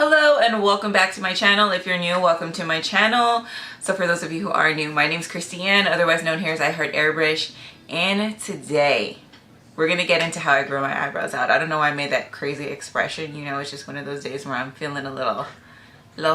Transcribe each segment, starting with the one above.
Hello and welcome back to my channel. If you're new, welcome to my channel. So for those of you who are new, my name is Christiane, otherwise known here as IHeartAirbrush, and today we're gonna get into how I grow my eyebrows out. I don't know why I made that crazy expression, you know, it's just one of those days where I'm feeling a little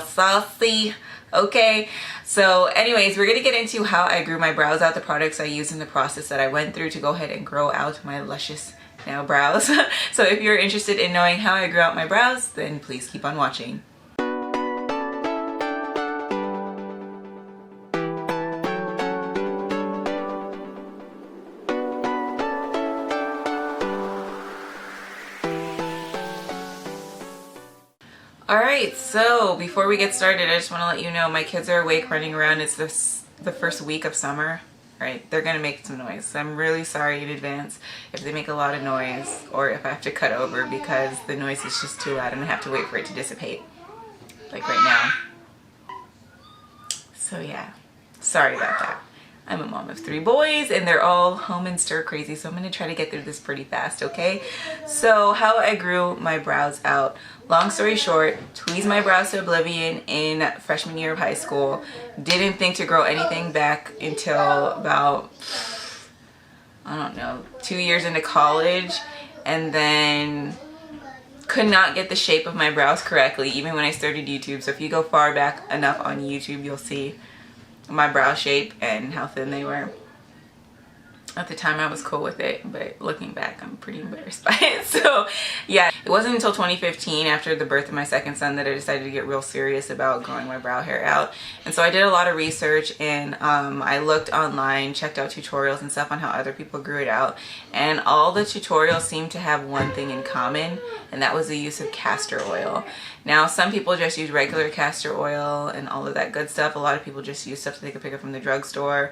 saucy. Okay, so anyways, we're gonna get into how I grew my brows out, the products I used in the process that I went through to go ahead and grow out my luscious now brows. So if you're interested in knowing how I grew out my brows, then please keep on watching. Alright, so before we get started, I just want to let you know my kids are awake running around. It's the first week of summer. Right, they're gonna make some noise. I'm really sorry in advance if they make a lot of noise or if I have to cut over because the noise is just too loud and I have to wait for it to dissipate, like right now. So yeah, sorry about that. I'm a mom of 3 boys and they're all home and stir crazy, so I'm gonna try to get through this pretty fast, okay? So how I grew my brows out. Long story short, tweezed my brows to oblivion in freshman year of high school. Didn't think to grow anything back until about, I don't know, 2 years into college, and then could not get the shape of my brows correctly even when I started YouTube. So if you go far back enough on YouTube, you'll see my brow shape and how thin they were. At the time I was cool with it, but looking back I'm pretty embarrassed by it. So yeah, it wasn't until 2015 after the birth of my second son that I decided to get real serious about growing my brow hair out. And so I did a lot of research and I looked online, checked out tutorials and stuff on how other people grew it out, and all the tutorials seemed to have one thing in common, and that was the use of castor oil. Now some people just use regular castor oil and all of that good stuff. A lot of people just use stuff that they could pick up from the drugstore.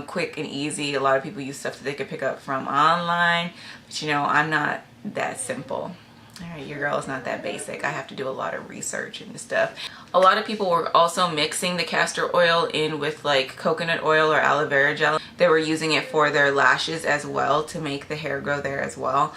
Quick and easy. A lot of people use stuff that they could pick up from online, but you know, I'm not that simple. All right, your girl is not that basic. I have to do a lot of research and stuff. A lot of people were also mixing the castor oil in with like coconut oil or aloe vera gel. They were using it for their lashes as well to make the hair grow there as well.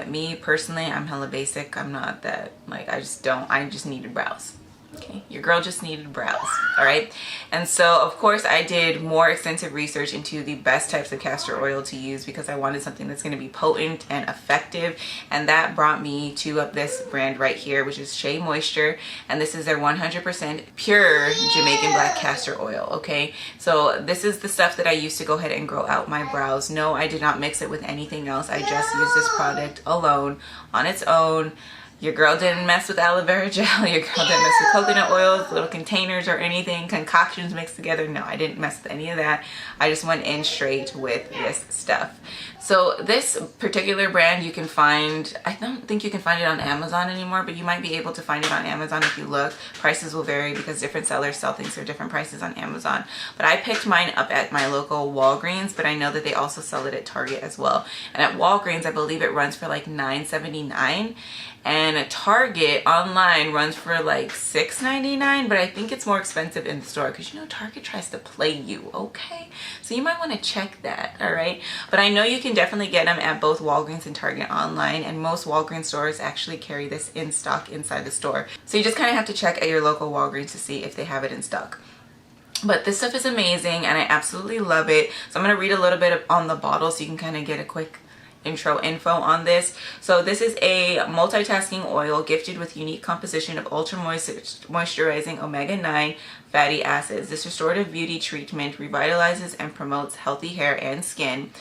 Me personally, I'm hella basic. I'm not that, like, I just needed brows. Okay, your girl just needed brows. All right, and so of course I did more extensive research into the best types of castor oil to use because I wanted something that's going to be potent and effective, and that brought me to this brand right here, which is Shea Moisture, and this is their 100% pure Jamaican black castor oil. Okay, so this is the stuff that I used to go ahead and grow out my brows. No, I did not mix it with anything else. I just used this product alone on its own. Your girl didn't mess with aloe vera gel. Your girl didn't mess with coconut oils, little containers or anything, concoctions mixed together. No, I didn't mess with any of that. I just went in straight with this stuff. So this particular brand you can find, I don't think you can find it on Amazon anymore, but you might be able to find it on Amazon if you look. Prices will vary because different sellers sell things for different prices on Amazon. But I picked mine up at my local Walgreens, but I know that they also sell it at Target as well. And at Walgreens, I believe it runs for like $9.79. And a Target online runs for like $6.99, but I think it's more expensive in the store because, you know, Target tries to play you, okay? So you might want to check that, all right? But I know you can definitely get them at both Walgreens and Target online, and most Walgreens stores actually carry this in stock inside the store. So you just kind of have to check at your local Walgreens to see if they have it in stock. But this stuff is amazing and I absolutely love it. So I'm going to read a little bit on the bottle so you can kind of get a quick intro info on this. So this is a multitasking oil gifted with unique composition of ultra moisturizing omega-9 fatty acids. This restorative beauty treatment revitalizes and promotes healthy hair and skin.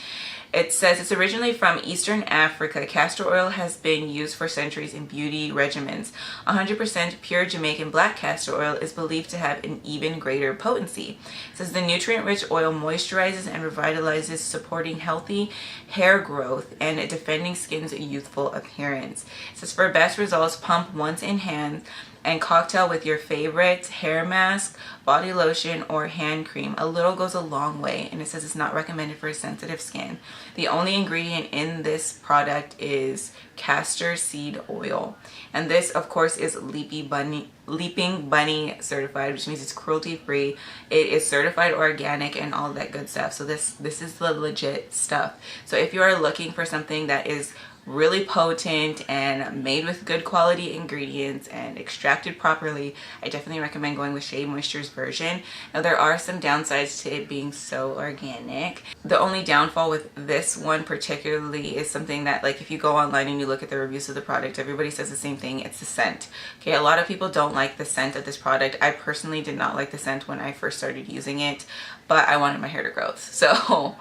It says it's originally from Eastern Africa. Castor oil has been used for centuries in beauty regimens. 100% pure Jamaican black castor oil is believed to have an even greater potency. It says the nutrient-rich oil moisturizes and revitalizes, supporting healthy hair growth and defending skin's youthful appearance. It says for best results, pump once in hand and cocktail with your favorite hair mask, body lotion, or hand cream. A little goes a long way, and it says it's not recommended for sensitive skin. The only ingredient in this product is castor seed oil, and this of course is Leaping Bunny certified, which means it's cruelty free. It is certified organic and all that good stuff. So this is the legit stuff. So if you are looking for something that is really potent and made with good quality ingredients and extracted properly. I definitely recommend going with Shea Moisture's version. Now there are some downsides to it being so organic. The only downfall with this one particularly is something that, like, if you go online and you look at the reviews of the product, everybody says the same thing. It's the scent. Okay, a lot of people don't like the scent of this product. I personally did not like the scent when I first started using it, but I wanted my hair to grow. So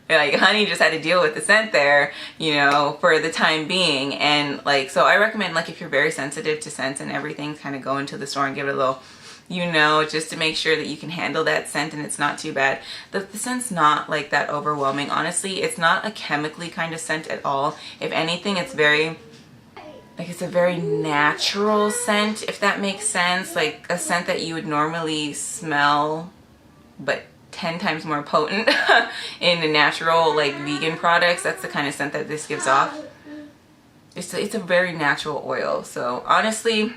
like, honey just had to deal with the scent there, you know, for the time being. And like, so I recommend, like, if you're very sensitive to scents and everything, kind of go into the store and give it a little, you know, just to make sure that you can handle that scent and it's not too bad. The scent's not like that overwhelming. Honestly, it's not a chemically kind of scent at all. If anything, it's very, like, it's a very natural scent, if that makes sense. Like a scent that you would normally smell, but 10 times more potent in the natural, like, vegan products. That's the kind of scent that this gives off. It's a very natural oil. So honestly,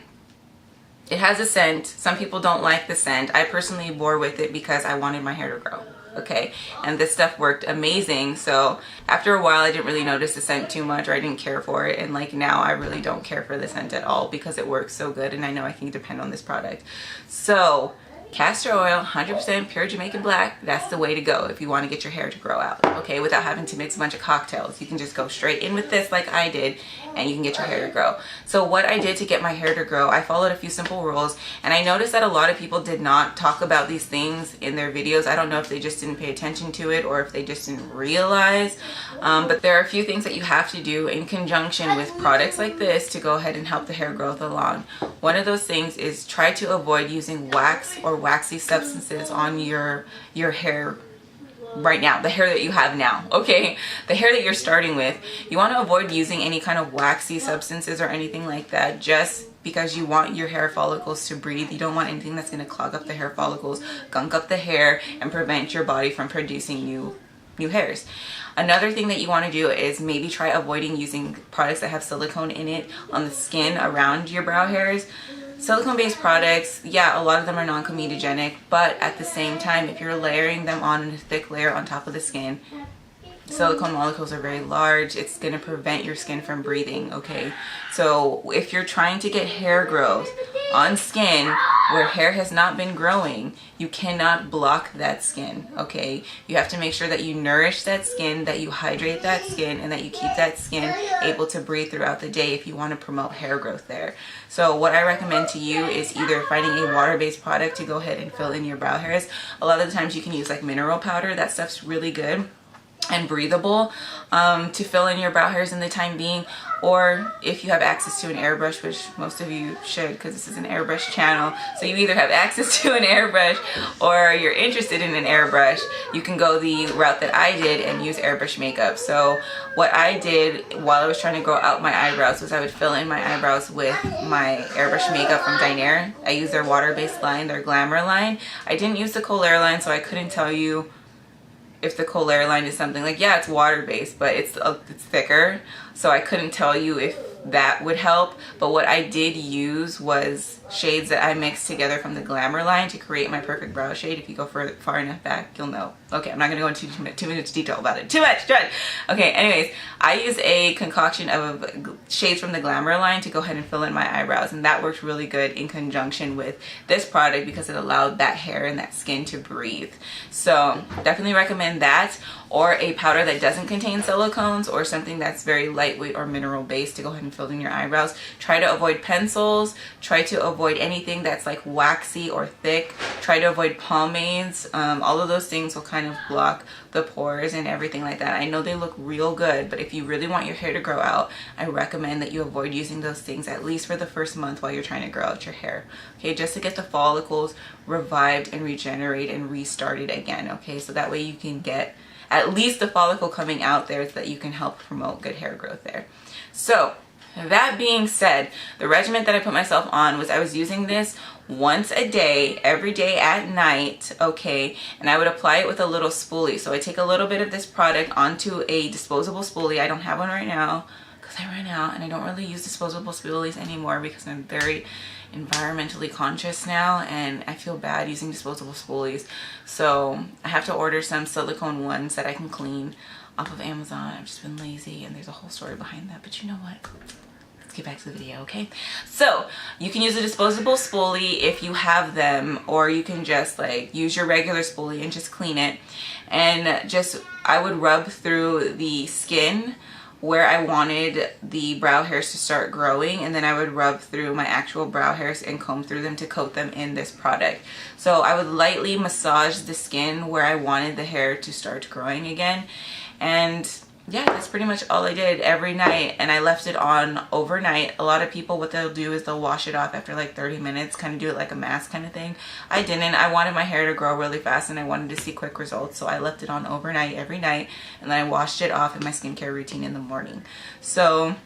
it has a scent. Some people don't like the scent. I personally bore with it because I wanted my hair to grow. Okay, and this stuff worked amazing. So after a while, I didn't really notice the scent too much, or I didn't care for it. And like now, I really don't care for the scent at all because it works so good, and I know I can depend on this product. So castor oil, 100% pure Jamaican black, that's the way to go if you want to get your hair to grow out, okay, without having to mix a bunch of cocktails. You can just go straight in with this like I did, and you can get your hair to grow. So what I did to get my hair to grow, I followed a few simple rules, and I noticed that a lot of people did not talk about these things in their videos. I don't know if they just didn't pay attention to it or if they just didn't realize, but there are a few things that you have to do in conjunction with products like this to go ahead and help the hair growth along. One of those things is try to avoid using wax or waxy substances on your hair right now, the hair that you have now, okay? The hair that you're starting with. You want to avoid using any kind of waxy substances or anything like that, just because you want your hair follicles to breathe. You don't want anything that's going to clog up the hair follicles, gunk up the hair, and prevent your body from producing new hairs. Another thing that you want to do is maybe try avoiding using products that have silicone in it on the skin around your brow hairs. Silicone based products, yeah, a lot of them are non-comedogenic, but at the same time, if you're layering them on in a thick layer on top of the skin, silicone molecules are very large. It's going to prevent your skin from breathing, okay? So if you're trying to get hair growth on skin where hair has not been growing, you cannot block that skin, okay? You have to make sure that you nourish that skin, that you hydrate that skin, and that you keep that skin able to breathe throughout the day if you want to promote hair growth there. So what I recommend to you is either finding a water-based product to go ahead and fill in your brow hairs. A lot of the times you can use like mineral powder. That stuff's really good and breathable to fill in your brow hairs in the time being. Or if you have access to an airbrush, which most of you should because this is an airbrush channel, so you either have access to an airbrush or you're interested in an airbrush, you can go the route that I did and use airbrush makeup. So what I did while I was trying to grow out my eyebrows was I would fill in my eyebrows with my airbrush makeup from Dinair. I used their water-based line, their Glamour line. I didn't use the Color line, so I couldn't tell you if the Color line is something like, yeah, it's water-based, but it's thicker, so I couldn't tell you if that would help. But what I did use was shades that I mixed together from the Glamour line to create my perfect brow shade. If you go far enough back, you'll know. Okay, I'm not gonna go into too much detail about it. Too much. Okay, anyways, I used a concoction of shades from the Glamour line to go ahead and fill in my eyebrows, and that worked really good in conjunction with this product because it allowed that hair and that skin to breathe. So definitely recommend that, or a powder that doesn't contain silicones, or something that's very lightweight or mineral based to go ahead and fill in your eyebrows. Try to avoid pencils. Try to avoid anything that's like waxy or thick. Try to avoid pomades. All of those things will kind of block the pores and everything like that. I know they look real good, but if you really want your hair to grow out, I recommend that you avoid using those things at least for the first month while you're trying to grow out your hair, okay, just to get the follicles revived and regenerate and restarted again, okay? So that way you can get at least the follicle coming out there so that you can help promote good hair growth there. So that being said, the regimen that I put myself on was I was using this once a day, every day at night, okay, and I would apply it with a little spoolie. So I take a little bit of this product onto a disposable spoolie. I don't have one right now because I ran out, and I don't really use disposable spoolies anymore because I'm very environmentally conscious now, and I feel bad using disposable spoolies. So I have to order some silicone ones that I can clean. off of Amazon. I've just been lazy, and there's a whole story behind that, but you know what? Let's get back to the video, okay? So you can use a disposable spoolie if you have them, or you can just like use your regular spoolie and just clean it. And just, I would rub through the skin where I wanted the brow hairs to start growing, and then I would rub through my actual brow hairs and comb through them to coat them in this product. So I would lightly massage the skin where I wanted the hair to start growing again. And yeah, that's pretty much all I did every night, and I left it on overnight. A lot of people, what they'll do is they'll wash it off after like 30 minutes, kind of do it like a mask kind of thing. I didn't. I wanted my hair to grow really fast, and I wanted to see quick results, so I left it on overnight every night, and then I washed it off in my skincare routine in the morning. So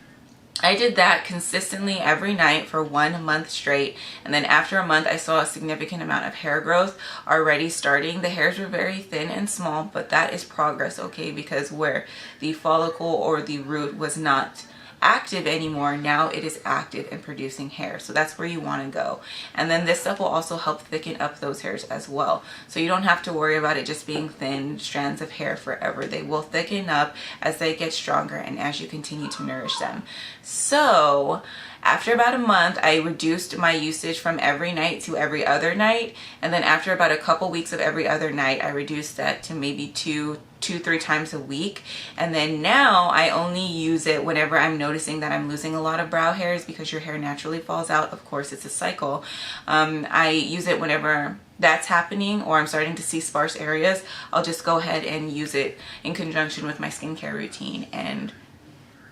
I did that consistently every night for 1 month straight, and then after a month I saw a significant amount of hair growth already starting. The hairs were very thin and small, but that is progress, okay? Because where the follicle or the root was not active anymore, now it is active and producing hair. So that's where you want to go. And then this stuff will also help thicken up those hairs as well. So you don't have to worry about it just being thin strands of hair forever. They will thicken up as they get stronger and as you continue to nourish them. So after about a month, I reduced my usage from every night to every other night. And then after about a couple weeks of every other night, I reduced that to maybe two, 3 times a week. And then now I only use it whenever I'm noticing that I'm losing a lot of brow hairs, because your hair naturally falls out. Of course, it's a cycle. I use it whenever that's happening, or I'm starting to see sparse areas. I'll just go ahead and use it in conjunction with my skincare routine, and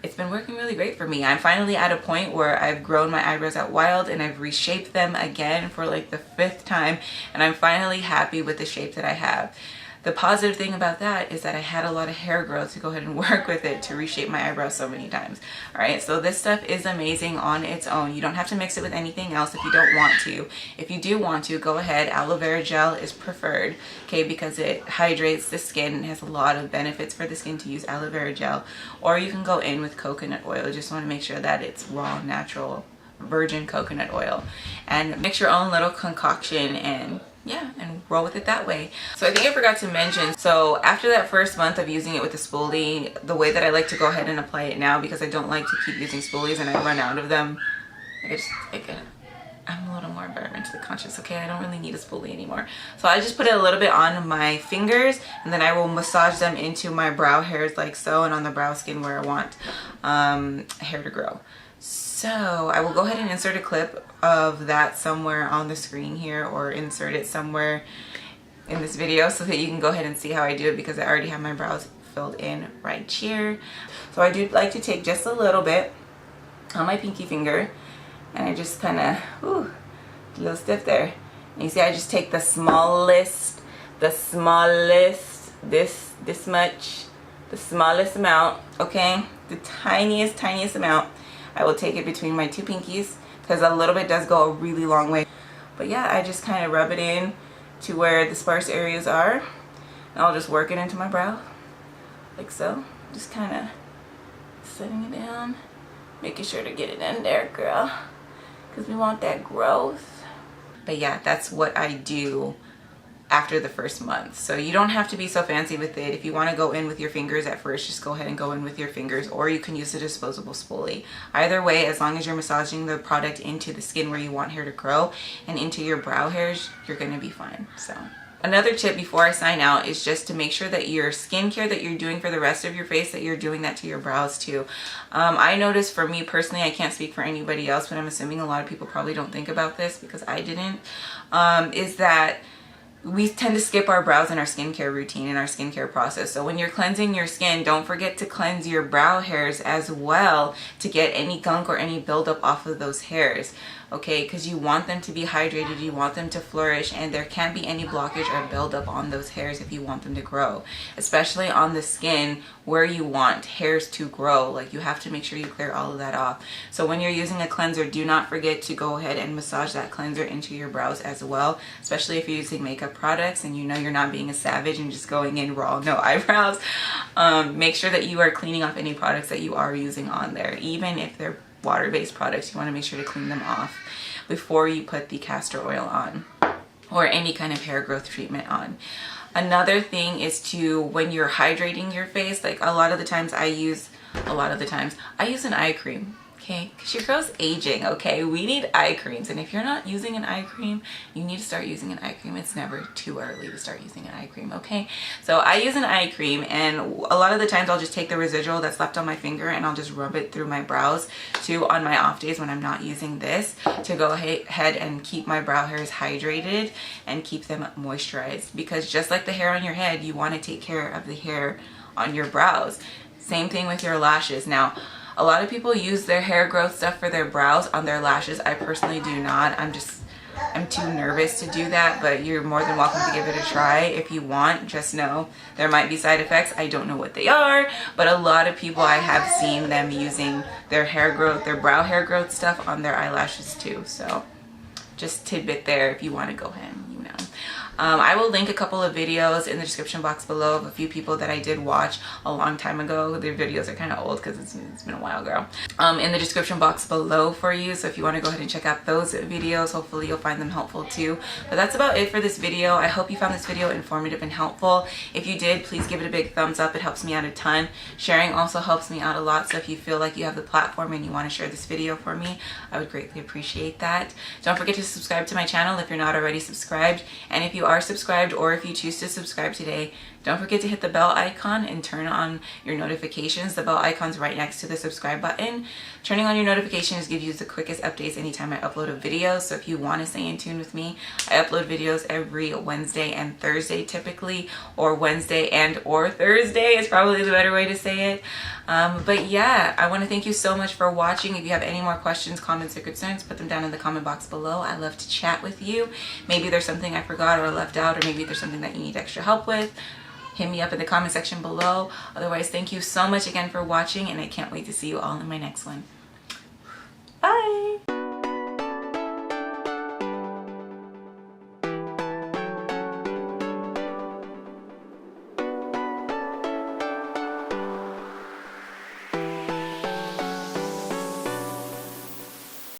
it's been working really great for me. I'm finally at a point where I've grown my eyebrows out wild, and I've reshaped them again for like the 5th time, and I'm finally happy with the shape that I have. The positive thing about that is that I had a lot of hair growth to go ahead and work with it to reshape my eyebrows so many times. All right, so this stuff is amazing on its own. You don't have to mix it with anything else if you don't want to. If you do want to, go ahead. Aloe vera gel is preferred, okay, because it hydrates the skin and has a lot of benefits for the skin to use aloe vera gel. Or you can go in with coconut oil. Just want to make sure that it's raw, natural, virgin coconut oil. And mix your own little concoction, and yeah, and roll with it that way. So I think I forgot to mention, so after that first month of using it with the spoolie, the way that I like to go ahead and apply it now, because I don't like to keep using spoolies and I run out of them, I'm a little more environmentally conscious, okay? I don't really need a spoolie anymore. So I just put it a little bit on my fingers, and then I will massage them into my brow hairs like so, and on the brow skin where I want hair to grow. So I will go ahead and insert a clip of that somewhere on the screen here, or insert it somewhere in this video so that you can go ahead and see how I do it, because I already have my brows filled in right here. So I do like to take just a little bit on my pinky finger, and I just kind of, a little stiff there. And you see I just take the smallest, this much, the smallest amount, okay? The tiniest amount. I will take it between my 2 pinkies, because a little bit does go a really long way. But yeah, I just kind of rub it in to where the sparse areas are, and I'll just work it into my brow like so. Just kind of setting it down, making sure to get it in there, girl, because we want that growth. But yeah, that's what I do after the first month. So you don't have to be so fancy with it. If you want to go in with your fingers at first, just go ahead and go in with your fingers, or you can use a disposable spoolie. Either way, as long as you're massaging the product into the skin where you want hair to grow and into your brow hairs, you're going to be fine. So another tip before I sign out is just to make sure that your skincare that you're doing for the rest of your face, that you're doing that to your brows too. I noticed, for me personally, I can't speak for anybody else, but I'm assuming a lot of people probably don't think about this, because I didn't, is that we tend to skip our brows in our skincare routine, in our skincare process. So when you're cleansing your skin, don't forget to cleanse your brow hairs as well, to get any gunk or any buildup off of those hairs. Okay, because you want them to be hydrated, you want them to flourish, and there can't be any blockage or buildup on those hairs if you want them to grow, especially on the skin where you want hairs to grow. Like, you have to make sure you clear all of that off. So when you're using a cleanser, do not forget to go ahead and massage that cleanser into your brows as well, especially if you're using makeup products and you know you're not being a savage and just going in raw, no eyebrows. Make sure that you are cleaning off any products that you are using on there. Even if they're water-based products, you want to make sure to clean them off before you put the castor oil on. or any kind of hair growth treatment on. Another thing is to, when you're hydrating your face, like a lot of the times I use an eye cream. Okay, because your girl's aging, okay? We need eye creams, and if you're not using an eye cream, you need to start using an eye cream. It's never too early to start using an eye cream, okay? So I use an eye cream, and a lot of the times I'll just take the residual that's left on my finger and I'll just rub it through my brows too on my off days when I'm not using this, to go ahead and keep my brow hairs hydrated and keep them moisturized. Because just like the hair on your head, you want to take care of the hair on your brows. Same thing with your lashes. Now, a lot of people use their hair growth stuff for their brows on their lashes. I personally do not. I'm too nervous to do that, but you're more than welcome to give it a try if you want. Just know there might be side effects. I don't know what they are, but a lot of people, I have seen them using their hair growth, their brow hair growth stuff on their eyelashes too. So just tidbit there if you want to go ahead and, you know. I will link a couple of videos in the description box below of a few people that I did watch a long time ago. Their videos are kind of old because it's been a while, girl. In the description box below for you, so if you want to go ahead and check out those videos, hopefully you'll find them helpful too. But that's about it for this video. I hope you found this video informative and helpful. If you did, please give it a big thumbs up. It helps me out a ton. Sharing also helps me out a lot, so if you feel like you have the platform and you want to share this video for me, I would greatly appreciate that. Don't forget to subscribe to my channel if you're not already subscribed, and if you are subscribed, or if you choose to subscribe today, don't forget to hit the bell icon and turn on your notifications. The bell icon's right next to the subscribe button. Turning on your notifications gives you the quickest updates anytime I upload a video. So if you want to stay in tune with me, I upload videos every Wednesday and Thursday typically, or Wednesday and or Thursday is probably the better way to say it. But yeah, I want to thank you so much for watching. If you have any more questions, comments, or concerns, put them down in the comment box below. I love to chat with you. Maybe there's something I forgot or left out, or maybe there's something that you need extra help with. Hit me up in the comment section below. Otherwise, thank you so much again for watching, and I can't wait to see you all in my next one. Bye!